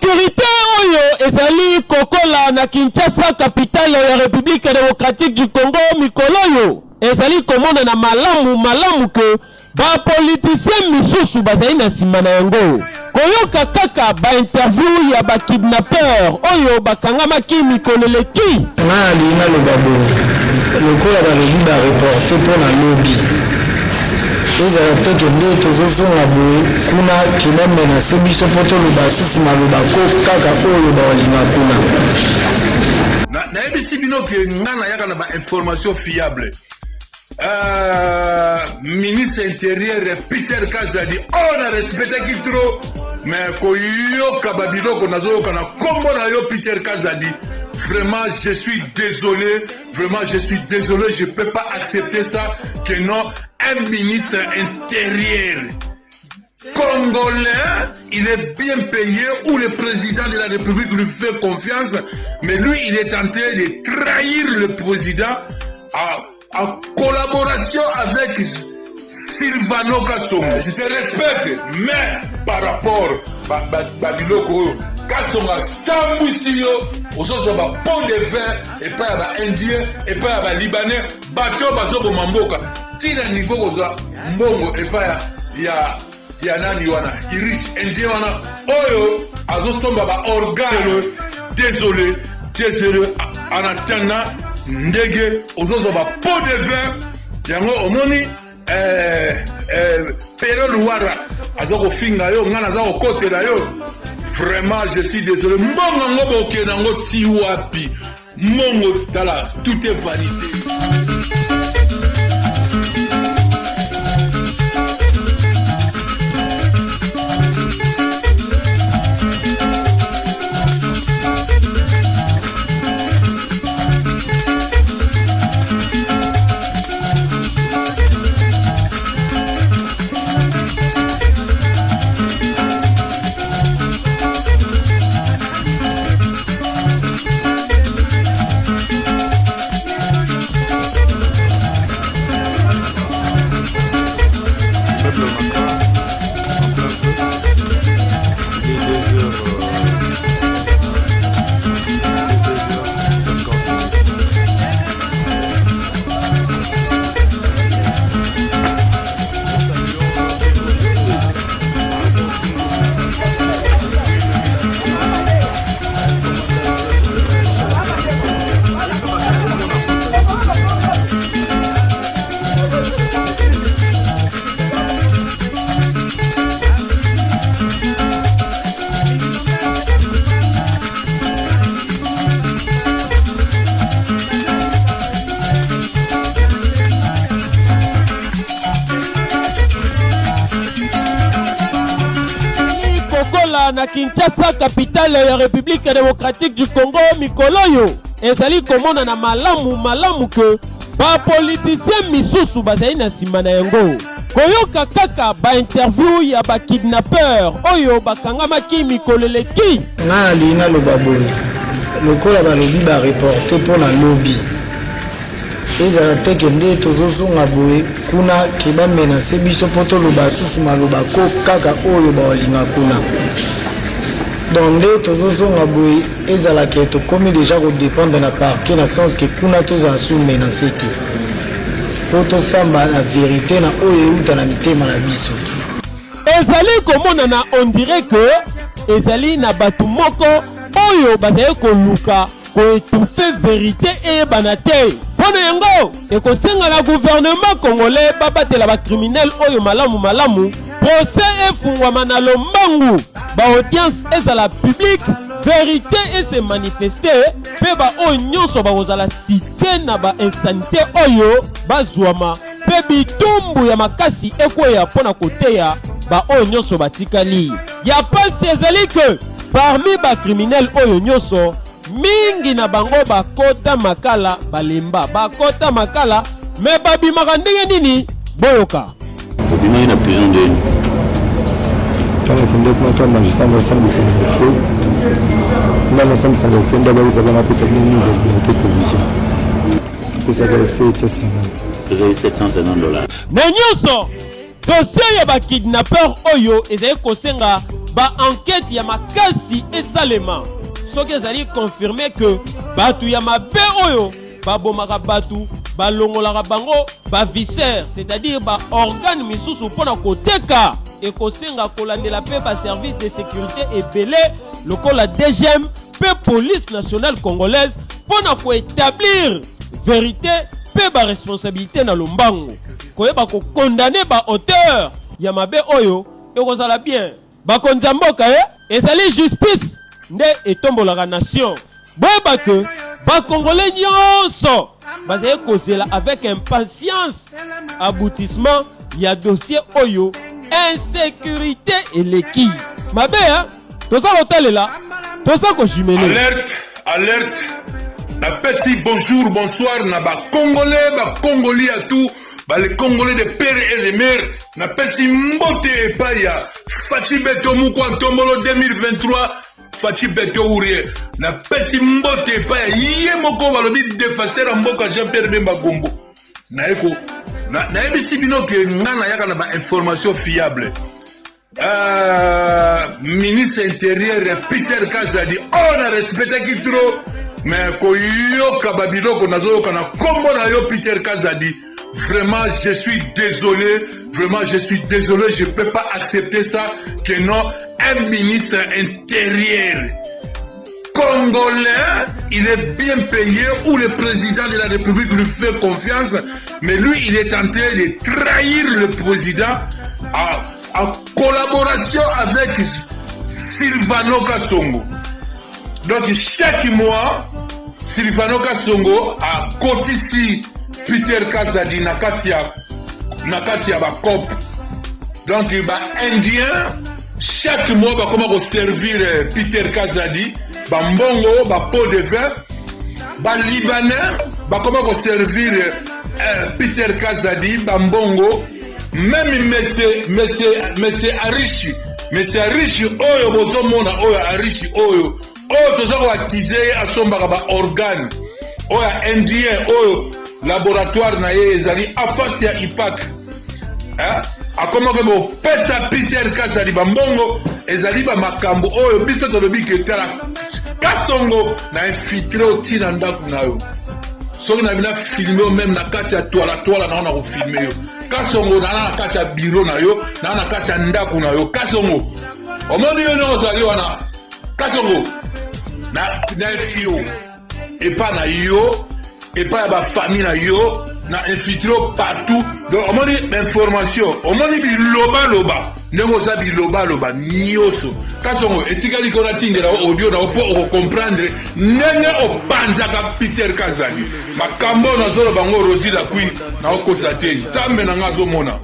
Insécurité oyo ezali kokola na Kinshasa, capitale ya République démocratique du Congo, mikoloyo ezali komona na malamu ke ba politicien misusu bazali na sima na yango. Koyoka kaka ba interview ya ba kidnapper oyo bakangamaki mikoleleki. Na lina le babo. Lokola ba lobi ba reporter pour na lobby. Eza la tête de tozoso na boye kuna kina menace biso poto lo basusu maloba ko kaka oyo ba walinga kuna. Na ebisi bino ke ngana yaka na ba information fiable. Ministre intérieur Peter Kazadi on a respecté qui trop mais koyo kababilo konazo kana kombo na yo Peter Kazadi. Vraiment je suis désolé, je peux pas accepter ça que non un ministre intérieur congolais, il est bien payé ou le président de la République lui fait confiance, mais lui il est en train de trahir le président en collaboration avec Sylvano Kassongo. Je te respecte, mais par rapport à Biloko, Kassonga Sambusio, au sens où on pont de vin, et pas à Indien, et pas à Libanais, bateau, bateau, Mamboka. Si le niveau oza mbongo et pas ya nani wana, irish Indien wana, oyo, azo somba ba organe, désolé, en attendant, ndege, au sens où on pont de vin, yango omoni, Pero Luara, azoko finga yo, ngana azoko kote na yo. Vraiment, je suis désolé. Mbongo ngobo kenango tiwapi. Mbongo tala, tout est vanité. Na Kinshasa, capitale ya République démocratique du Congo, mikoloyo ezali komona na malamu ke ba politicien misusu bazali na sima na yango. Koyoka kaka ba interview ya ba kidnapper oyo bakangamaki mikoleleki. Na lina lo babo. Lokola ba lobi ba reporter pour na lobby. Eza la tête de tozoso na boye kuna kiba menace biso poto lo basusu maloba ko kaka oyo ba walinga kuna. Donc les tozoso ngaboué ezala ke to komi déjà ko dépendre na parquet na sens que kuna toza sous menacé te. Poto samba la vérité na oyo uta na mitema na biso. Ezali komona na on dirait que ezali na batu moko oyo bazali ko luka ko étouffer vérité et banate. Pona yango ekosenga na gouvernement congolais babatela ba criminel oyo malamu procès efungwama na lombangu ba audience ezala publique vérité et se manifester pe ba oyo nyonso bakozala cité na ba insanité oyo bazwama pe bitumbu ya makasi ekweya pona koteya ba oyo nyonso batikali ya pasi ezali ke parmi ba criminel oyo nyonso mingi na bango bakota makala balemba bakota makala me babimaka ndenge nini boyoka babimaki na prison de tala kunde kwa toa magistrat wa sambi c'est le feu ndana sambi ça le fait d'abord ça va m'appeler une mise de provision que ça va c'est 750 $750 na nyonso dossier ya ba kidnapper oyo ezali kosenga ba enquête ya makasi esalema soki ezali confirmé que batu ya mabe oyo babomaka batu balongolaka bango ba viscère, c'est-à-dire ba organe misusu mpona koteka ekosenga kolandela pe ba service de sécurité ebele lokola DGM pe police nationale congolaise mpona koétablir vérité pe ba responsabilité na lombango koyeba kokondane ba auteur ya mabe oyo ekozala bien bakonzi ya mboka ezali justice nde etombolaka nation boyeba ke bakongolais nyonso bazali kozela avec impatience aboutissement ya dossier oyo insécurité eleki mabe toza kotalela toza kojimene alerte na petit bonjour bonsoir na bakongolais à tout les Congolais de père et de mère na pesi mbote epai ya Fachi Beto Mukwantombolo 2023 Fachi Beto Urie na pesi mbote epai ya ye moko balobi defacer mboka Jean-Pierre Bemba Gombo na eko na ebisi bino ke ngana yaka na ba information fiable ministre intérieur Peter Kazadi on a respecté qui trop mais koyoka babiloko nazoyoka na kombo na yo Peter Kazadi. Vraiment, je suis désolé, je ne peux pas accepter ça, que non, un ministre intérieur congolais, il est bien payé, ou le président de la République lui fait confiance, mais lui, il est en train de trahir le président en collaboration avec Sylvano Kasongo. Donc, chaque mois, Sylvano Kasongo a cotisé Peter Kazadi na kati ya ba COP. Donc ba indien chaque mois ba comment servir Peter Kazadi ba mbongo ba pot de vin, ba libanais ba comment servir Peter Kazadi ba mbongo, même monsieur Arishi oyo bozomona oyo Arishi oyo toza ko accuser asombaka ba organe oyo indien oyo laboratoire na ye ezali afasi ya IPAC akomaka bopesa Peter Kazadi bambongo ezali bamakambo oyo biso tolobi ke tala Kasongo na infiltre otina ndako na yo soki na bina filme yo même na kati ya toala na kofilme yo Kasongo na kati ya biro na yo na kati ya ndako na yo Kasongo omoni yo noko zali wana Kasongo na yo epa na yo et pas la famille na yo na infiltré partout donc on dit information on dit biloba ndeko za biloba nyoso kasongo etikali kona tindela audio na pour comprendre nene opanzaka Peter Kazadi makambo na zolo bango Rosie la Queen na okosa te tambe na ngazo mona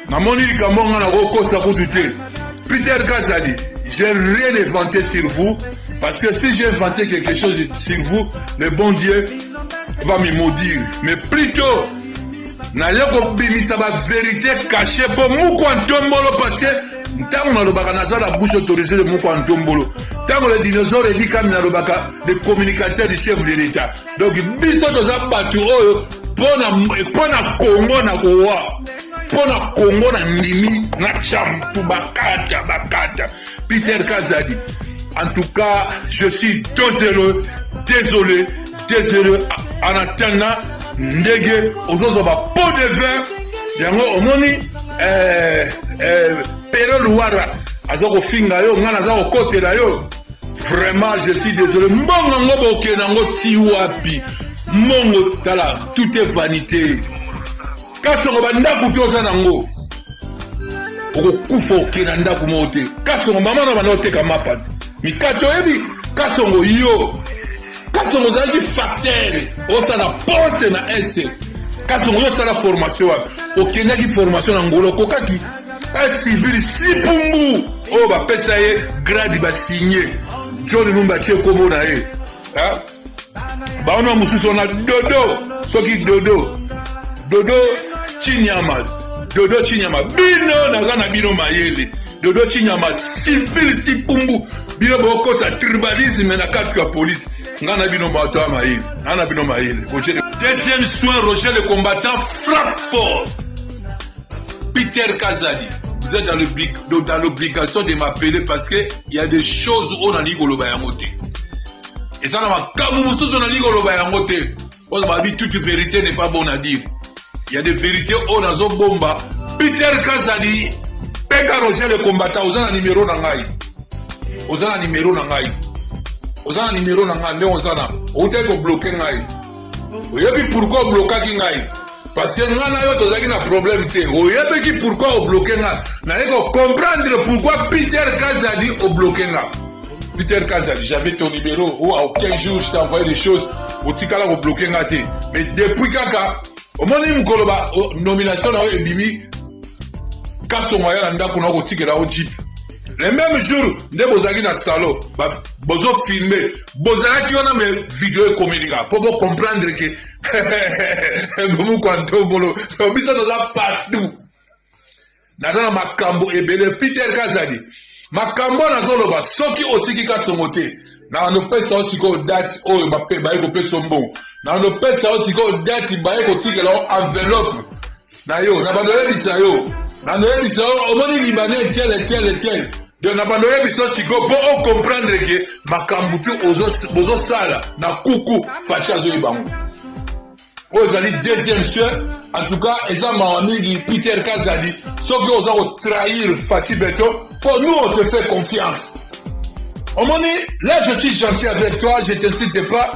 na moni likambo na okosa kutute Peter Kazadi j'ai rien inventé sur vous parce que si j'ai inventé quelque chose sur vous le bon Dieu va me maudire, mais plutôt n'allons bimisa la vérité cachée pour Mukwantombolo parce que tant on a le baganaza la bouche autorisée de Mukwantombolo, tant on le dinosaure dit comme na le baga de communicateur du chef de l'État. Donc biso toza batu oyo pona Congo na kowa, pona Congo na ndimi na champu bakata Peter Kazadi. En tout cas, je suis désolé. En attendant, ndege ozozo ba pot de vin yango omoni pero luara azoko finga yo ngana azoko kotela yo vraiment je suis désolé mbongo ngobo ke nango ti wapi mongo tala tout est vanité kasongo bandaku toza nango okokufa okena ndaku mote kasongo mama na banoteka mapati mikato ebi kasongo yo Kasongo zali facteur osala poste na este Kasongo yo sala formation okenda ki formation na ngolo kokaki civil sipumbu o ba pesa ye grade ba signé John Numba che komo na ye ba ona mususu na dodo soki dodo chinyama bino na bino mayele dodo chinyama civil sipumbu bino bokota tribalisme na kati ya police. Deuxième soin, Roger le combattant frappe fort. Peter Kazadi. vous êtes dans l'obligation de m'appeler parce qu'il y a des choses où on a dit que et ça, on a dit toute vérité n'est pas bonne à dire. Il y a des vérités où on a dit bomba. Peter Kazadi, Pekka Roger le combattant, on a un numéro nangai. On a un numéro nangai. On a un numéro nangai, on a bloqué nangai. Et puis pourquoi bloquer nangai? Parce que nous avons un problème. Pourquoi on bloque? Nous allons comprendre pourquoi Peter Kazadi a bloqué. Peter Kazadi, j'avais ton numéro. Ou à 15 jours, je t'ai envoyé des choses. Au Tikala, on bloqué. Mais depuis Kaka, au moment où nous avons une nomination, nous avons une Kasonwaya Nanda Kuna au Tikala au Jeep. Le même jour, nous avons un salon. Nous avons filmé. Nous avons une vidéo communiquée. Pour comprendre que nous partout. Nazana makambo ebele Peter Kazadi. Makambo nazoloba soki otiki kasongote. Na no pesa osiko date oyo bape ba eko pesa mbongo. Na no pesa osiko date ba eko tikela enveloppe. Na yo na bandoye bisa yo. Na no bisa omoni libanais tel. De na bandoye bisa siko pour comprendre que makambo tu ozo sala na kuku facha zo ibango. Vous allez deuxième soeur, en tout cas, et ça m'a ami Peter Kazadi, sauf que vous allez trahir Fatih Beto, pour nous on te fait confiance. Au moment là je suis gentil avec toi, je ne t'incite pas,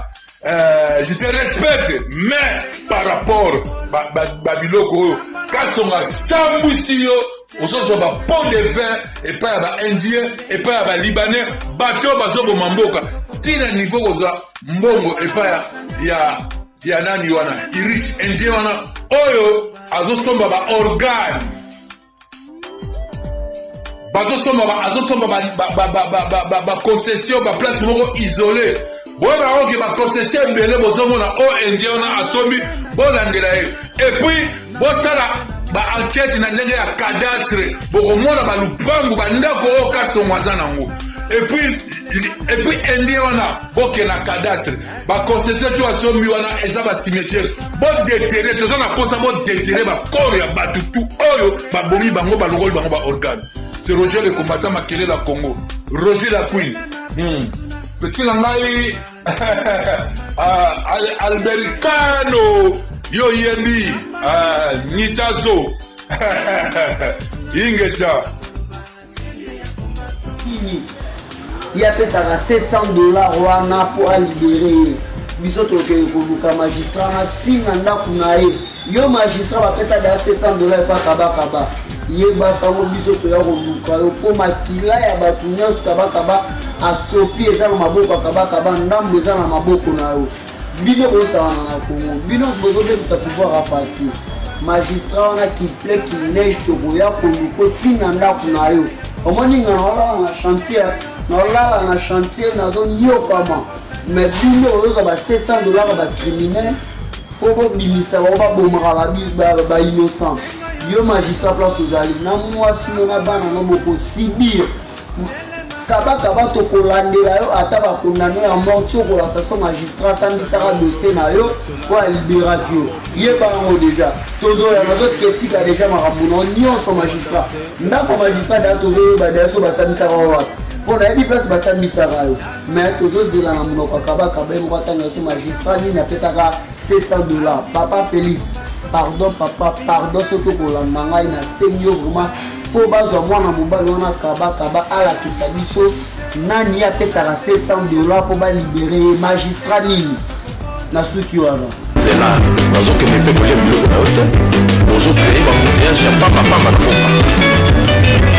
je te respecte, mais par rapport à Babiloko, quand on a Samboussio, aux autres on va pont de vin, et pas à Indien, et pas à Libanais, bateau, bateau, Mamboka. Si le niveau aux Mbongo, et pas il y a nani wana irish indien wana oyo azosomba ba organe ba concession ba place moko isolé bona oke ba concession mbele bozomona o indien wana asombi bolandela ye et puis bosala ba enquête na ndenge ya cadastre bokomona ba lupangu ba ndako o kasongwaza nango et puis indien wana boke na cadastre ba concession tu asombi wana eza ba cimetière bo déterrer toza na posa bo déterrer ba corps ya batu tout oyo ba bomi bango ba longol bango ba organe. C'est Roger le combattant Makele la Congo. Roger la Queen. Petit langai Albericano yo yebi Nitazo Ingeta. Il y a peut-être $700 wana pour libérer biso to ke koluka magistrat na tinga ndaku na ye yo magistrat ba pesa da $700 pa kaba ye ba tango biso to ya koluka yo po makila ya batu nyonso kaba asopi eza na maboko kaba ndambo eza na maboko na yo bino bosawana na Congo bino bozobebisa pouvoir afati magistrat wana qui plaît qui neige to boya koluka tinga ndaku na yo omoninga na chantier na chantier na zo nyokama mais bino ozo ba $700 ba criminel pour bimisa ba bomaka ba innocent yo magistrat place ozali na mwasi na bana no boko sibir kaba to kolandela yo ata ba condamné à mort sur la station magistrat sambisaka dossier na yo pour libérer yo ye ba ngo déjà tozo ya nazo ketika déjà makambo nyonso magistrat ndako magistrat da tozo ba daso ba sambisaka wa pour la place basambisaka yo mais tozozela na monoko kaba mo atanga so magistrat ni na pesaka $700 papa Félix pardon papa pardon soto kolanda ngai na senyo vraiment po bazwa mwana mobali wana kaba alakisa biso nani apesaka $700 po balibere magistrat nini na suki wana zela bazokende mpe kolia biloko na yo te ozopeye bambuteyage ya pamba na mboka